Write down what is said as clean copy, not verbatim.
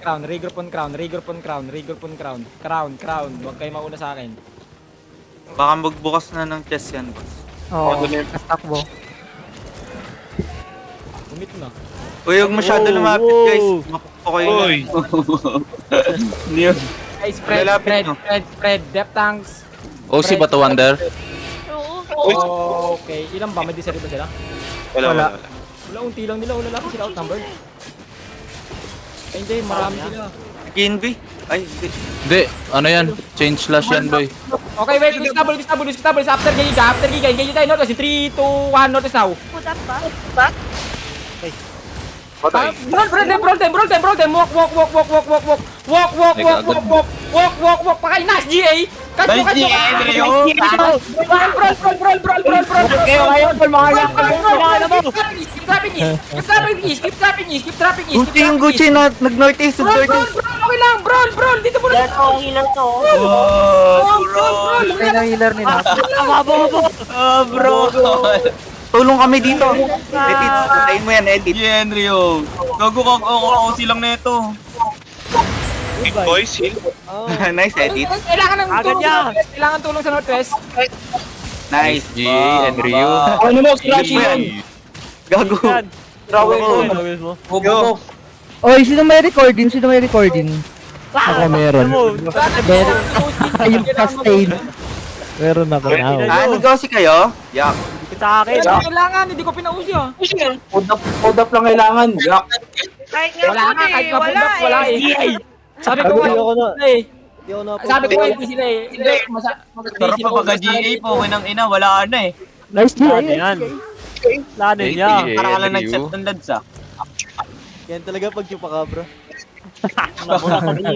crown, regroup on crown, regroup on crown, regroup on crown. Crown. Huwag kayo mauna sa akin. Baka magbukas na ng chest yan, boss. Oo, takbo. Umit na. Uy, huwag masyado lumapit, guys. Mapupo kayo na. Uy. Hindi yun. Guys, spread. Depth tanks. OC ba to, Wonder? Oh, okay. Ilan ba? May disarray ba sila? Wala. Wala, unti lang nila. Wala lang sila outnumbered. Ay, hindi. Marami sila. GNB? Ay, hindi. Hindi, ano yan? Change slash yan, boy. Okay, wait. Disable. After Giga. Engage tayo. Northwest. 3, 2, 1. Northwest now. Put up ba? Patay. Brawl them. Walk. Pakain. Nice, GA. Nice, GA, Andrew. Brawl. Kayo, Keep trapping east. Gucci, nag-northeast, nag-northeast. Okay lang, brawl. Dito muna. Healer to. Brawl. Kayo na healer nila. Bro. Tulong kami dito. Edit, patayin mo yan, edit. Yeah, Andrew. Gago kang OC lang na ito. Big boys, heal. Nice edit. Kailangan tulong sa Northwest. Nice. G, Andrew. Ano mo, Edit mo yan. Gago. Yo. Oy, sino may recording? Ako meron. Yung sustain. Meron ako na. Nag-OC kayo? Yak. Kailangan, hindi ko pinausi ah. Hold up lang kailangan. Yak. Kahit nga Wala nga, kahit wala mapundok, wala eh. Sabi ko nga, sabi ko hindi sila eh. Hindi, Pero pagka-GA po, winang ina, wala na eh. Nice to Yan. Lano Thank niya. you, Para ka lang Andrew. nag-set ng lads ah. Yan talaga pag chupacabra.